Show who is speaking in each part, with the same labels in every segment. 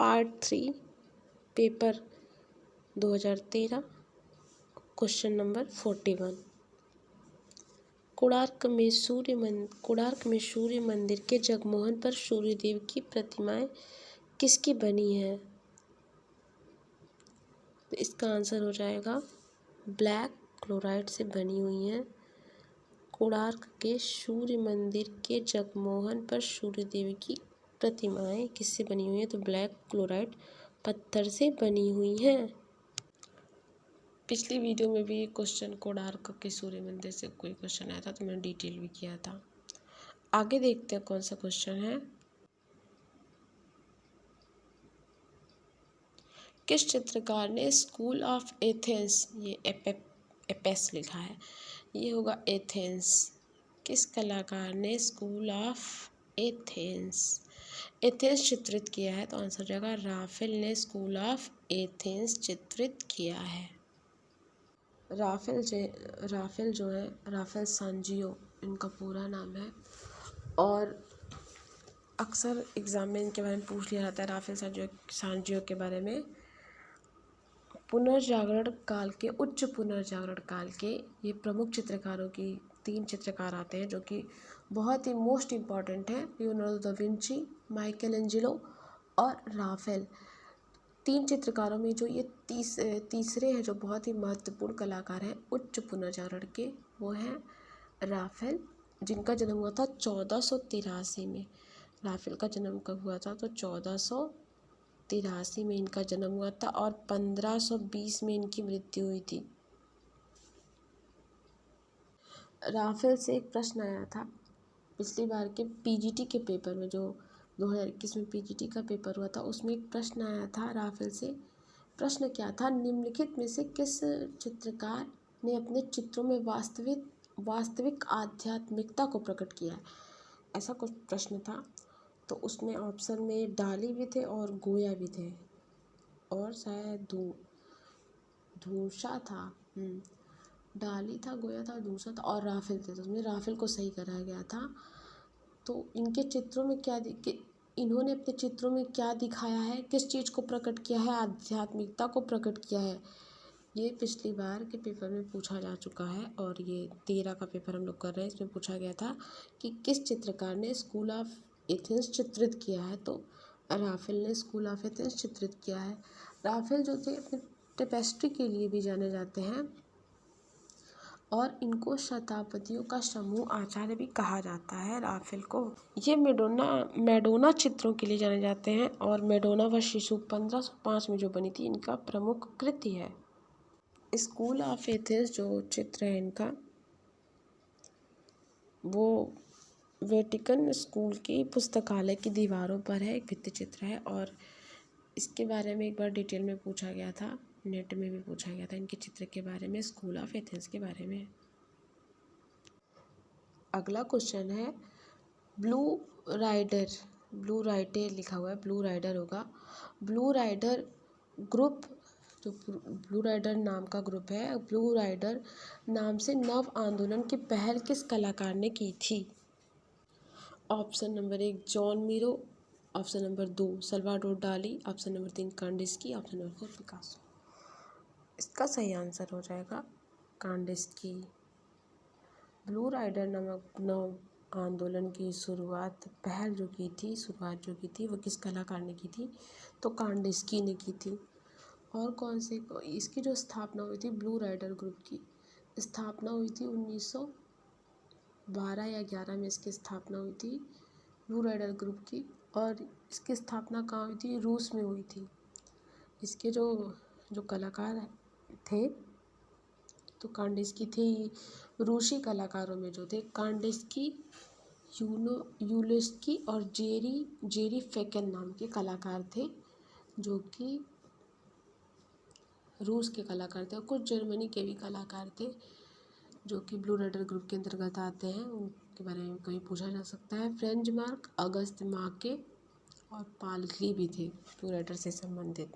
Speaker 1: Part 3 paper 2013 question number 41। Konark में सूर्य मंदिर के जगमोहन पर सूर्यदेव की प्रतिमाएं किसकी बनी है? तो इसका आंसर हो जाएगा ब्लैक क्लोराइड से बनी हुई हैं। कोणार्क के सूर्य मंदिर के जगमोहन पर सूर्यदेव की प्रतिमाएं किससे बनी हुई हैं? तो ब्लैक क्लोराइड पत्थर से बनी हुई हैं। पिछली वीडियो में भी एक क्वेश्चन कोणार्क के सूर्य मंदिर से कोई क्वेश्चन आया था, तो मैंने डिटेल भी किया था। आगे देखते हैं कौन सा क्वेश्चन है। किस चित्रकार ने स्कूल ऑफ एथेंस, ये एपेस लिखा है, ये होगा एथेंस। किस कलाकार ने स्कूल ऑफ एथेंस चित्रित किया है? तो आंसर हो जाएगा राफेल ने स्कूल ऑफ एथेंस चित्रित किया है। राफेल जो है, राफेल सांजियो इनका पूरा नाम है, और अक्सर एग्जाम में इनके बारे में पूछ लिया जाता है। राफेल सांजियो के बारे में उच्च पुनर्जागरण काल के ये प्रमुख चित्रकारों की 3 चित्रकार आते हैं, जो कि बहुत ही मोस्ट इम्पॉर्टेंट है। Leonardo da Vinci, Michael Angelo और राफेल। 3 चित्रकारों में जो ये तीसरे हैं, जो बहुत ही महत्वपूर्ण कलाकार हैं उच्च पुनर्जागरण के, वो हैं राफेल, जिनका जन्म हुआ था 1483 में। राफेल का जन्म कब हुआ था? तो 1483 में इनका जन्म हुआ था, और 1520 में इनकी मृत्यु हुई थी। राफेल से एक प्रश्न आया था पिछली बार के पीजीटी के पेपर में, जो 2021 में पीजीटी का पेपर हुआ था, उसमें एक प्रश्न आया था राफेल से। प्रश्न क्या था? निम्नलिखित में से किस चित्रकार ने अपने चित्रों में वास्तविक आध्यात्मिकता को प्रकट किया है? ऐसा कुछ प्रश्न था। तो उसमें ऑप्शन में डाली भी थे और गोया भी थे, और शायद धूषा था। डाली था, गोया था, धूषा था, और राफेल थे। तो उसमें राफेल को सही कराया गया था। तो इनके चित्रों में इन्होंने अपने चित्रों में क्या दिखाया है, किस चीज़ को प्रकट किया है? आध्यात्मिकता को प्रकट किया है। ये पिछली बार के पेपर में पूछा जा चुका है, और ये 13 का पेपर हम लोग कर रहे हैं। इसमें पूछा गया था कि किस चित्रकार ने स्कूल ऑफ एथेंस चित्रित किया है? तो राफेल ने स्कूल ऑफ एथेंस चित्रित किया है। राफेल जो थे अपने टेपेस्ट्री के लिए भी जाने जाते हैं, और इनको शताब्दियों का समूह आचार्य भी कहा जाता है राफेल को। ये मैडोना चित्रों के लिए जाने जाते हैं, और मैडोना व शिशु 1505 में जो बनी थी, इनका प्रमुख कृति है। स्कूल ऑफ एथेंस जो चित्र है इनका, वो वेटिकन स्कूल की पुस्तकालय की दीवारों पर है, एक भित्ति चित्र है, और इसके बारे में एक बार डिटेल में पूछा गया था, नेट में भी पूछा गया था इनके चित्र के बारे में, स्कूल ऑफ एथेंस के बारे में। अगला क्वेश्चन है ब्लू राइडर लिखा हुआ है, ब्लू राइडर होगा। ब्लू राइडर ग्रुप, जो ब्लू राइडर नाम का ग्रुप है, ब्लू राइडर नाम से नव आंदोलन की पहल किस कलाकार ने की थी? Option number 1 Joan Miro, option number 2 Salvador Dali, option number 3 Kandinsky, option number 4 Picasso. इसका सही आंसर हो जाएगा कांडिस्की। ब्लू राइडर नामक नव आंदोलन की शुरुआत जो की थी वो किस कलाकार ने की थी? तो कांडिस्की ने की थी। और इसकी जो स्थापना हुई थी, ब्लू राइडर ग्रुप की स्थापना हुई थी 1912 या 11 में इसकी स्थापना हुई थी ब्लू राइडर ग्रुप की। और इसकी स्थापना कहाँ हुई थी? रूस में हुई थी। इसके जो कलाकार थे, तो कांडिस्की थे। रूसी कलाकारों में जो थे कांडिस्की, यूलिस्की और जेरी फेकन नाम के कलाकार थे, जो कि रूस के कलाकार थे। और कुछ जर्मनी के भी कलाकार थे, जो कि ब्लू राइडर ग्रुप के अंतर्गत आते हैं। उनके बारे में कभी पूछा जा सकता है। फ्रेंच मार्क, अगस्त मार्के और पाल क्ली भी थे ब्लू राइडर से संबंधित।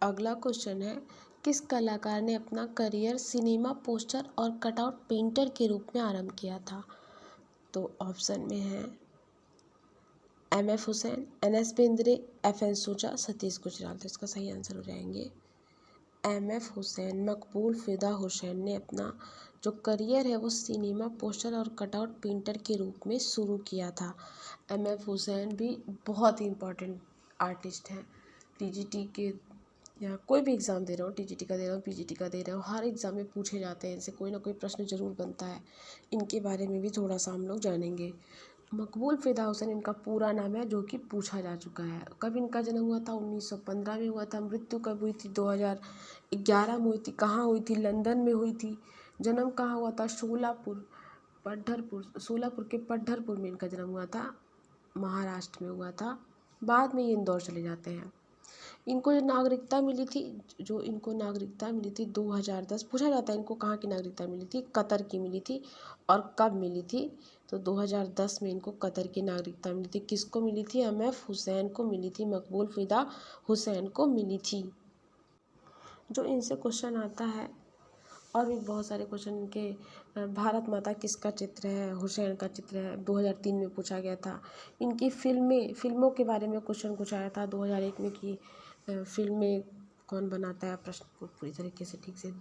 Speaker 1: अगला क्वेश्चन है किस कलाकार ने अपना करियर सिनेमा पोस्टर और कटआउट पेंटर के रूप में आरंभ किया था? तो ऑप्शन में है एम.एफ. हुसैन, एन.एस. बेंद्रे, एफ.एन. सूजा, सतीश गुजराल। तो इसका सही आंसर हो जाएंगे एम.एफ. हुसैन। मकबूल फ़िदा हुसैन ने अपना जो करियर है वो सिनेमा पोस्टर और कटआउट पेंटर के रूप में शुरू किया था। एम.एफ. हुसैन भी बहुत ही इम्पोर्टेंट आर्टिस्ट हैं। टीजीटी के या कोई भी एग्ज़ाम दे रहा हो, टीजीटी का दे रहा हो, पीजीटी का दे रहा हो, हर एग्ज़ाम में पूछे जाते हैं। इनसे कोई ना कोई प्रश्न ज़रूर बनता है। इनके बारे में भी थोड़ा सा हम लोग जानेंगे। मकबूल फ़िदा हुसैन इनका पूरा नाम है, जो कि पूछा जा चुका है। कब इनका जन्म हुआ था? 1915 में हुआ था। मृत्यु कब हुई थी? 2011 में हुई थी। कहाँ हुई थी? लंदन में हुई थी। जन्म कहाँ हुआ था? सोलापुर के पढ़रपुर में इनका जन्म हुआ था, महाराष्ट्र में हुआ था। बाद में ये इंदौर चले जाते हैं। इनको जो इनको नागरिकता मिली थी 2010, पूछा जाता है इनको कहाँ की नागरिकता मिली थी? कतर की मिली थी। और कब मिली थी? तो 2010 में इनको कतर की नागरिकता मिली थी। किसको मिली थी? एम.एफ. हुसैन को मिली थी, मकबूल फ़िदा हुसैन को मिली थी। जो इनसे क्वेश्चन आता है, और भी बहुत सारे क्वेश्चन इनके, भारत माता किसका चित्र है? हुसैन का चित्र है, 2003 में पूछा गया था। इनकी फिल्मों के बारे में क्वेश्चन पूछा गया था 2001 में कि फिल्में कौन बनाता है। प्रश्न को पूरी तरीके से ठीक से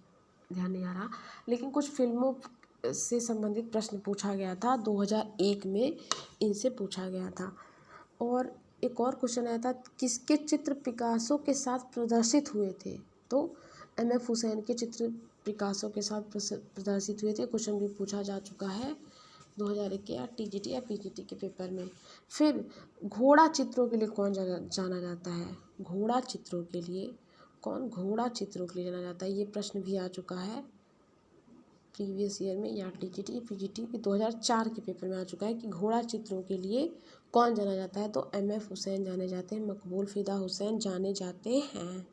Speaker 1: ध्यान नहीं आ रहा, लेकिन कुछ फिल्मों से संबंधित प्रश्न पूछा गया था 2001 में, इनसे पूछा गया था। और एक और क्वेश्चन आया था, किसके चित्र पिकासो के साथ प्रदर्शित हुए थे? तो एम.एफ. हुसैन के चित्र पिकासो के साथ प्रदर्शित हुए थे। क्वेश्चन भी पूछा जा चुका है 2001 के या टीजीटी या पीजीटी के पेपर में। फिर घोड़ा चित्रों के लिए कौन जाना जाता है? घोड़ा चित्रों के लिए जाना जाता है? ये प्रश्न भी आ चुका है प्रीवियस ईयर में, या टीजीटी पीजीटी के 2004 के पेपर में आ चुका है कि घोड़ा चित्रों के लिए कौन जाना जाता है? तो एम.एफ. हुसैन जाने जाते हैं, मकबूल फ़िदा हुसैन जाने जाते हैं।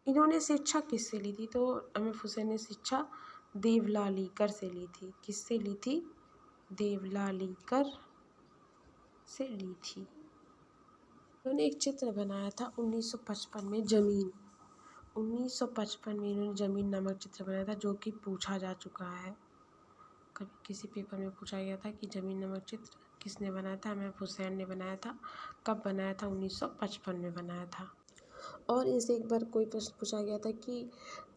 Speaker 1: इन्होंने शिक्षा किससे ली थी? तो एम.एफ. हुसैन ने शिक्षा देवलालीकर से ली थी। किससे ली थी? देवलालीकर से ली थी। इन्होंने एक चित्र बनाया था 1955 में, ज़मीन। 1955 में इन्होंने ज़मीन नामक चित्र बनाया था, जो कि पूछा जा चुका है। कभी किसी पेपर में पूछा गया था कि ज़मीन नामक चित्र किसने बनाया था? एम.एफ. हुसैन ने बनाया था। कब बनाया था? 1955 में बनाया था। और इनसे एक बार कोई प्रश्न पूछा गया था कि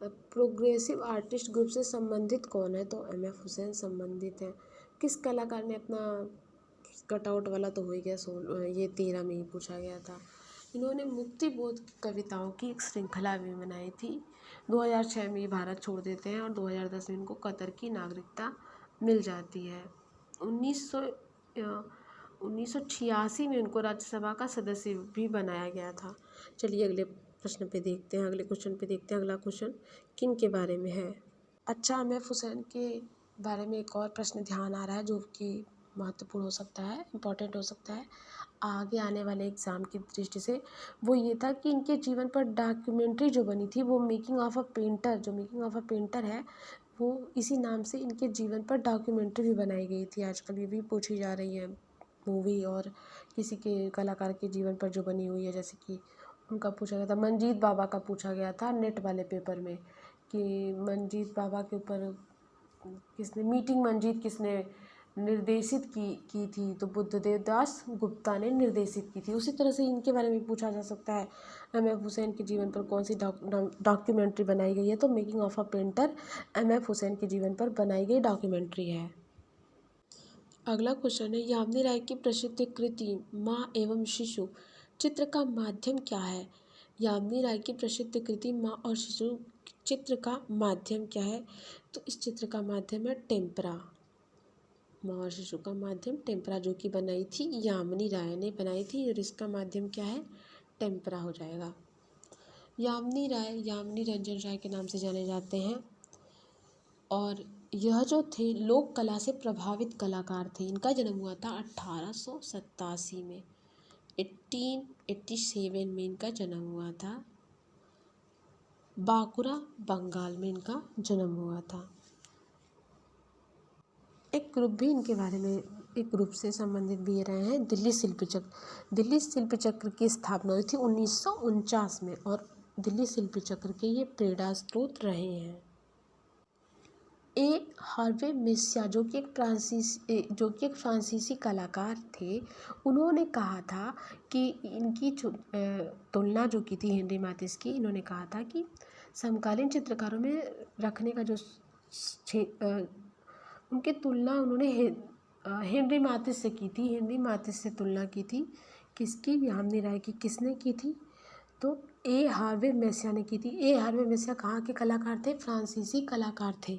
Speaker 1: प्रोग्रेसिव आर्टिस्ट ग्रुप से संबंधित कौन है? तो एम.एफ. हुसैन संबंधित है। किस कलाकार ने अपना कटआउट वाला तो हो ही गया, ये 13 में ही पूछा गया था। इन्होंने मुक्तिबोध कविताओं की एक श्रृंखला भी बनाई थी। 2006 में ये भारत छोड़ देते हैं और 2010 में इनको कतर की नागरिकता मिल जाती है। 1986 में उनको राज्यसभा का सदस्य भी बनाया गया था। चलिए अगले क्वेश्चन पे देखते हैं। अगला क्वेश्चन किन के बारे में है? अच्छा, एम.एफ. हुसैन के बारे में एक और प्रश्न ध्यान आ रहा है, जो कि महत्वपूर्ण हो सकता है, इम्पोर्टेंट हो सकता है आगे आने वाले एग्ज़ाम की दृष्टि से। वो ये था कि इनके जीवन पर डॉक्यूमेंट्री जो बनी थी, वो मेकिंग ऑफ अ पेंटर है, वो इसी नाम से इनके जीवन पर डॉक्यूमेंट्री भी बनाई गई थी। आजकल ये भी पूछी जा रही है मूवी, और किसी के कलाकार के जीवन पर जो बनी हुई है, जैसे कि उनका पूछा गया था, मंजीत बाबा का पूछा गया था नेट वाले पेपर में कि मंजीत बाबा के ऊपर मीटिंग मंजीत किसने निर्देशित की थी? तो बुद्धदेव दास गुप्ता ने निर्देशित की थी। उसी तरह से इनके बारे में पूछा जा सकता है, एम.एफ. हुसैन के जीवन पर कौन सी डॉक्यूमेंट्री बनाई गई है? तो making of a painter MF. Hussain के जीवन पर बनाई गई डॉक्यूमेंट्री है। अगला क्वेश्चन है, यामिनी राय की प्रसिद्ध कृति माँ एवं शिशु चित्र का माध्यम क्या है? यामिनी राय की प्रसिद्ध कृति माँ और शिशु चित्र का माध्यम क्या है? तो इस चित्र का माध्यम है टेम्परा। माँ और शिशु का माध्यम टेम्परा, जो कि बनाई थी यामिनी राय ने बनाई थी, और इसका माध्यम क्या है? टेम्परा हो जाएगा। यामिनी राय यामिनी रंजन राय के नाम से जाने जाते हैं, और यह जो थे लोक कला से प्रभावित कलाकार थे। इनका जन्म हुआ था 1887 में, 1887 में इनका जन्म हुआ था। बांकुरा बंगाल में इनका जन्म हुआ था। एक ग्रुप भी इनके बारे में, एक ग्रुप से संबंधित भी रहे हैं, दिल्ली शिल्पी चक्र। दिल्ली शिल्पी चक्र की स्थापना हुई थी 1949 में, और दिल्ली शिल्पी चक्र के ये प्रेरणा स्रोत रहे हैं। ए हार्वे मेस्सिया जो कि एक फ्रांसीसी कलाकार थे, उन्होंने कहा था कि इनकी तुलना जो की थी हेनरी मैथिस की, इन्होंने कहा था कि समकालीन चित्रकारों में रखने का जो उनकी तुलना उन्होंने हेनरी मैथिस से की थी। हेनरी मैथिस से तुलना की थी किसकी? यामिनी राय की। किसने की थी? तो ए हार्वे मेस्सिया ने की थी। ए हार्वे मेस्सिया कहाँ के कलाकार थे? फ्रांसीसी कलाकार थे।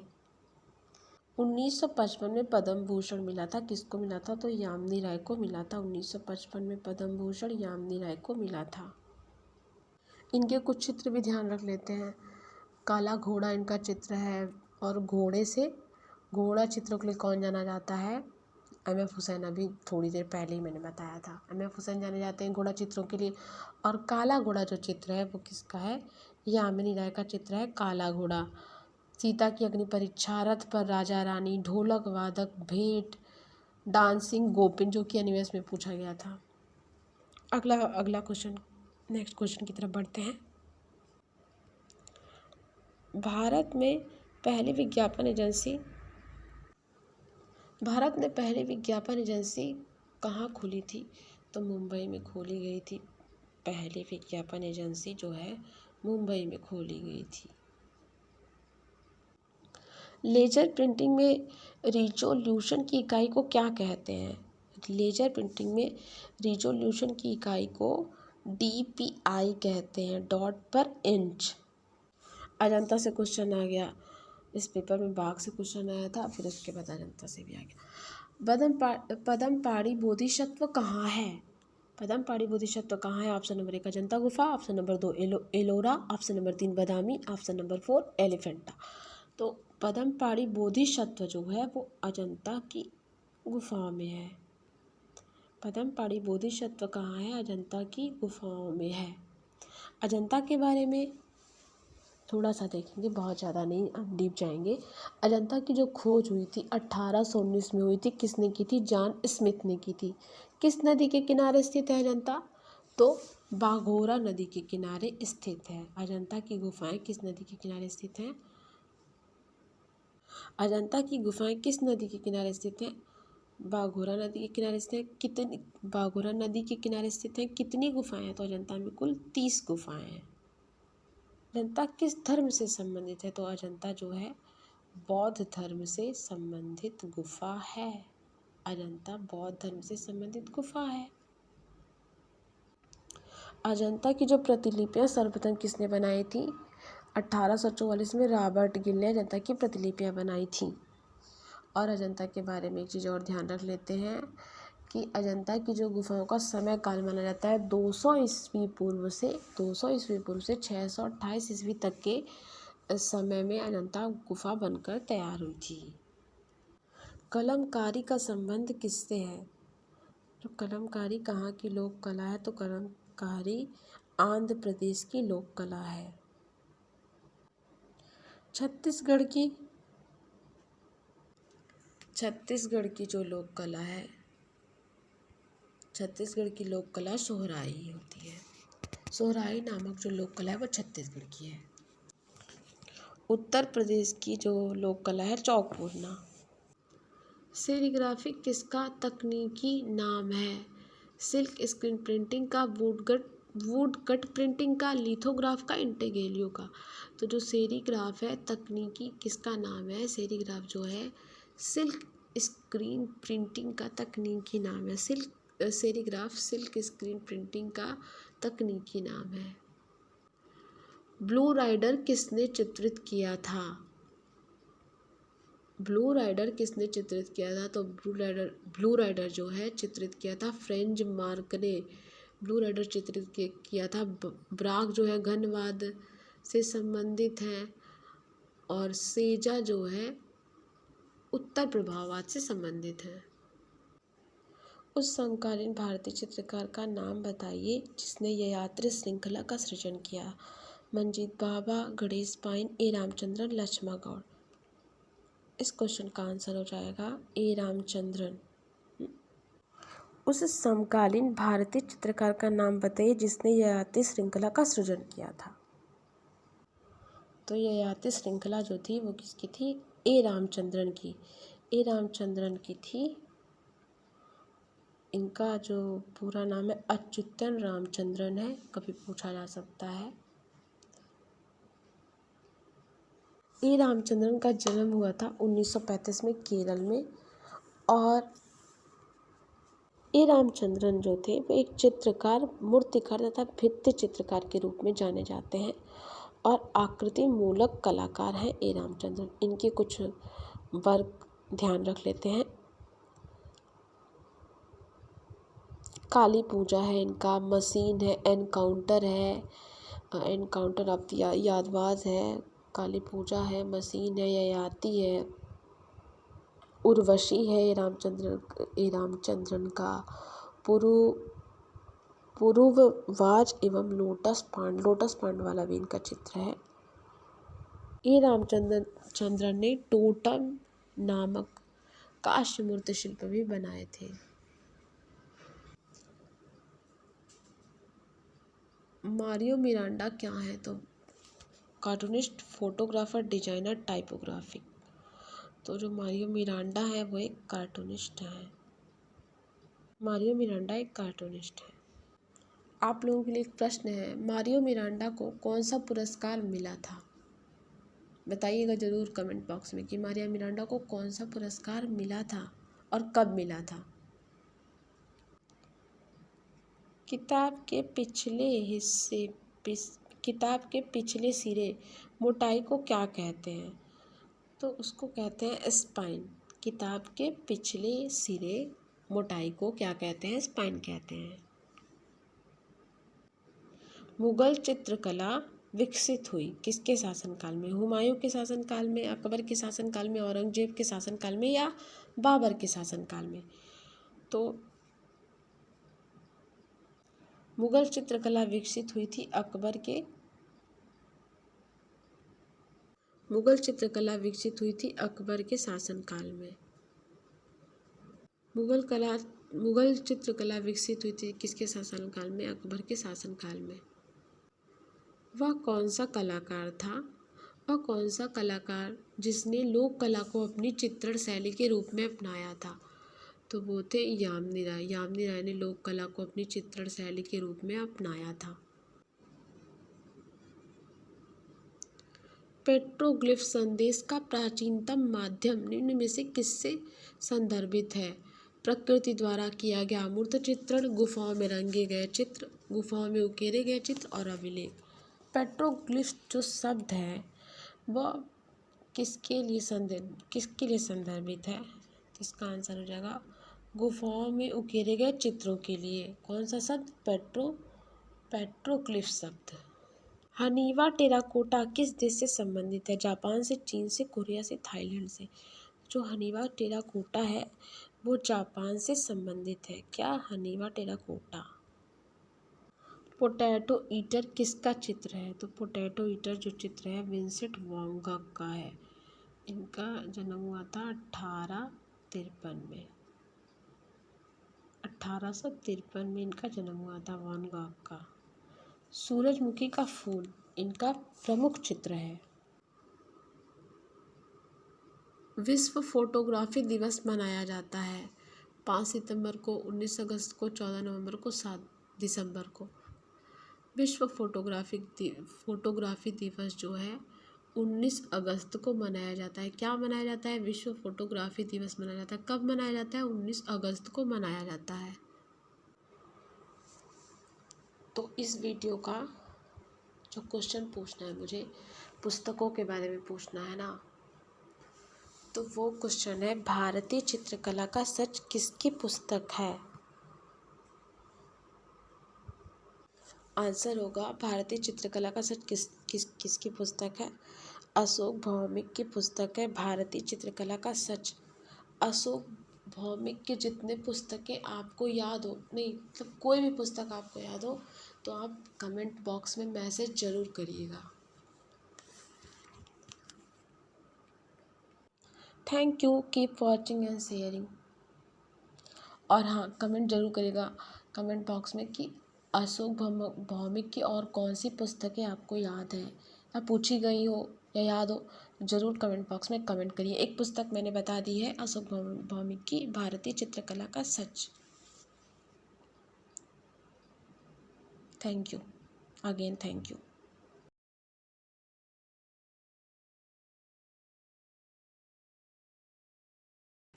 Speaker 1: 1955 में पद्म भूषण मिला था। किसको मिला था? तो यामिनी राय को मिला था। 1955 में पद्म भूषण यामिनी राय को मिला था। इनके कुछ चित्र भी ध्यान रख लेते हैं। काला घोड़ा इनका चित्र है, और घोड़ा चित्रों के लिए कौन जाना जाता है? एम.एफ. हुसैन। अभी थोड़ी देर पहले ही मैंने बताया था, एम.एफ. हुसैन जाने जाते हैं घोड़ा चित्रों के लिए। और काला घोड़ा जो चित्र है वो किसका है? यामिनी राय का चित्र है काला घोड़ा। सीता की अग्नि परीक्षा, रथ पर राजा रानी, ढोलक वादक, भेंट, डांसिंग गोपिन, जो कि एनिवेस में पूछा गया था। अगला क्वेश्चन, नेक्स्ट क्वेश्चन की तरफ बढ़ते हैं। भारत में पहली विज्ञापन एजेंसी कहाँ खुली थी? तो मुंबई में खोली गई थी। पहली विज्ञापन एजेंसी जो है मुंबई में खोली गई थी। लेजर प्रिंटिंग में रिज़ॉल्यूशन की इकाई को क्या कहते हैं? लेजर प्रिंटिंग में रिज़ॉल्यूशन की इकाई को DPI कहते हैं, डॉट पर इंच। अजंता से क्वेश्चन आ गया, इस पेपर में बाघ से क्वेश्चन आया था, फिर उसके बाद अजंता से भी आ गया। पदमपाड़ी बोधिसत्व कहाँ है? पदमपाड़ी बोधिसत्व कहाँ है? ऑप्शन नंबर 1 अजंता गुफा, option number 2 Ellora, option number 3 बदामी, ऑप्शन नंबर 4 एलिफेंटा। तो पदमपाड़ी बोधिसत्व जो है वो अजंता की गुफा में है। पदमपाड़ी बोधिसत्व कहाँ है? अजंता की गुफाओं में है। अजंता के बारे में थोड़ा सा देखेंगे, बहुत ज़्यादा नहीं, अब डीप जाएंगे। अजंता की जो खोज हुई थी 1819 में हुई थी। किसने की थी? जॉन स्मिथ ने की थी। किस नदी के किनारे स्थित है अजंता? तो बाघोरा नदी के किनारे स्थित है। अजंता की गुफाएं किस नदी के किनारे स्थित हैं? अजंता की गुफाएं किस नदी के किनारे स्थित हैं? बाघोरा नदी के किनारे स्थित है। बाघोरा नदी के किनारे स्थित हैं। कितनी गुफाएं हैं? तो अजंता में कुल 30 गुफाएं हैं। अजंता किस धर्म से संबंधित है? तो अजंता जो है बौद्ध धर्म से संबंधित गुफा है। अजंता बौद्ध धर्म से संबंधित गुफा है। अजंता की जो प्रतिलिपियां सर्वप्रथम किसने बनाई थी? 1844 में रॉबर्ट गिल ने अजंता की प्रतिलिपियां बनाई थी। और अजंता के बारे में एक चीज़ और ध्यान रख लेते हैं कि अजंता की जो गुफाओं का समय काल माना जाता है 200 ईस्वी पूर्व से 628 ईस्वी तक के समय में अजंता गुफा बनकर तैयार हुई थी। कलमकारी का संबंध किससे है? तो कलमकारी कहाँ की लोक कला है? तो कलमकारी आंध्र प्रदेश की लोक कला है। छत्तीसगढ़ की जो लोक कला है, छत्तीसगढ़ की लोक कला सोहराई होती है। सोहराई नामक जो लोक कला है वो छत्तीसगढ़ की है। उत्तर प्रदेश की जो लोक कला है चौक पूरना। सेरीग्राफी किसका तकनीकी नाम है? सिल्क स्क्रीन प्रिंटिंग का, वुडकट प्रिंटिंग का, लिथोग्राफ का, इंटेगेलियो का। तो जो सेरीग्राफ है तकनीकी किसका नाम है? सेरीग्राफ जो है सिल्क स्क्रीन प्रिंटिंग का तकनीकी नाम है। सेरीग्राफ सिल्क स्क्रीन प्रिंटिंग का तकनीकी नाम है। ब्लू राइडर किसने चित्रित किया था? ब्लू राइडर किसने चित्रित किया था? तो ब्लू राइडर जो है चित्रित किया था फ्रेंच मार्क ने। ब्लू राइडर चित्रित किया था। ब्राग जो है घनवाद से संबंधित है, और सेजा जो है उत्तर प्रभाववाद से संबंधित है। उस समकालीन भारतीय चित्रकार का नाम बताइए जिसने ययाति श्रृंखला का सृजन किया। मंजीत भाभा, गणेश पाइन, ए रामचंद्रन, लक्ष्मा गौड़। इस क्वेश्चन का आंसर हो जाएगा ए रामचंद्रन। उस समकालीन भारतीय चित्रकार का नाम बताइए जिसने ययाति श्रृंखला का सृजन किया था। तो ययाति श्रृंखला जो थी वो किसकी थी? ए रामचंद्रन की थी, इनका जो पूरा नाम है अच्युतन रामचंद्रन है, कभी पूछा जा सकता है। ए रामचंद्रन का जन्म हुआ था 1935 में केरल में, और ए रामचंद्रन जो थे वो एक चित्रकार, मूर्तिकार तथा भित्ति चित्रकार के रूप में जाने जाते हैं और आकृति मूलक कलाकार हैं ए रामचंद्रन। इनके कुछ वर्क ध्यान रख लेते हैं। काली पूजा है इनका, मसीन है, एनकाउंटर ऑफ द यादवास है, काली पूजा है, मसीन है, ययाति है, उर्वशी है ए रामचंद्रन का, पुरुववाज एवं लोटस पांड वाला भी इनका चित्र है। ए रामचंद्रन ने टोटम नामक काष्ठ मूर्ति शिल्प भी बनाए थे। मारियो मिरांडा क्या है? तो कार्टूनिस्ट, फोटोग्राफर, डिजाइनर, टाइपोग्राफिक। तो जो मारियो मिरांडा है वो एक कार्टूनिस्ट है। मारियो मिरांडा एक कार्टूनिस्ट है। आप लोगों के लिए एक प्रश्न है, मारियो मिरांडा को कौन सा पुरस्कार मिला था? बताइएगा ज़रूर कमेंट बॉक्स में कि मारियो मिरांडा को कौन सा पुरस्कार मिला था और कब मिला था। किताब के पिछले सिरे मोटाई को क्या कहते हैं? तो उसको कहते हैं स्पाइन। किताब के पिछले सिरे मोटाई को क्या कहते हैं? स्पाइन कहते हैं। मुगल चित्रकला विकसित हुई किसके शासनकाल में? हुमायूं के शासनकाल में, अकबर के शासनकाल में, औरंगजेब के शासनकाल में या बाबर के शासनकाल में? तो मुगल चित्रकला विकसित हुई थी अकबर के शासनकाल में। मुगल चित्रकला विकसित हुई थी किसके शासनकाल में? अकबर के शासनकाल में। वह कौन सा कलाकार जिसने लोक कला को अपनी चित्रण शैली के रूप में अपनाया था? तो वो थे यामिनी राय ने लोक कला को अपनी चित्रण शैली के रूप में अपनाया था। पेट्रोग्लिफ संदेश का प्राचीनतम माध्यम निम्न में से किससे संदर्भित है? प्रकृति द्वारा किया गया अमूर्त चित्रण, गुफाओं में रंगे गए चित्र, गुफाओं में उकेरे गए चित्र और अभिलेख। पेट्रोग्लिफ जो शब्द है वह किसके लिए संदर्भित है? तो इसका आंसर हो जाएगा गुफाओं में उकेरे गए चित्रों के लिए। कौन सा शब्द? पेट्रोग्लिफ शब्द। हनीवा टेराकोटा किस देश से संबंधित है? जापान से, चीन से, कोरिया से, थाईलैंड से। जो हनीवा टेराकोटा है वो जापान से संबंधित है। क्या? हनीवा टेराकोटा। पोटैटो ईटर किसका चित्र है? तो पोटैटो ईटर जो चित्र है विंसेंट वैन गॉग का है। इनका जन्म हुआ था 1853 में। 1853 में इनका जन्म हुआ था वैन गॉग का। सूरजमुखी का फूल इनका प्रमुख चित्र है। विश्व फोटोग्राफी दिवस मनाया जाता है 5 सितंबर को, 19 अगस्त को, 14 नवंबर को, 7 दिसंबर को। विश्व फोटोग्राफी दिवस जो है 19 अगस्त को मनाया जाता है। क्या मनाया जाता है? विश्व फोटोग्राफी दिवस मनाया जाता है। कब मनाया जाता है? 19 अगस्त को मनाया जाता है। तो इस वीडियो का जो क्वेश्चन पूछना है मुझे, पुस्तकों के बारे में पूछना है ना, तो वो क्वेश्चन है भारतीय चित्रकला का सच किसकी पुस्तक है? आंसर होगा भारतीय चित्रकला का सच किसकी पुस्तक है? अशोक भौमिक की पुस्तक है भारतीय चित्रकला का सच। अशोक भौमिक के जितने पुस्तकें आपको याद हो, नहीं मतलब कोई भी पुस्तक आपको याद हो तो आप कमेंट बॉक्स में मैसेज ज़रूर करिएगा। Thank you, keep watching and sharing. और हाँ, कमेंट जरूर करिएगा कमेंट बॉक्स में कि अशोक भौमिक की और कौन सी पुस्तकें आपको याद है या पूछी गई हो या याद हो ज़रूर कमेंट बॉक्स में कमेंट करिए। एक पुस्तक मैंने बता दी है, अशोक भौमिक की भारतीय चित्रकला का सच। Thank you again, thank you.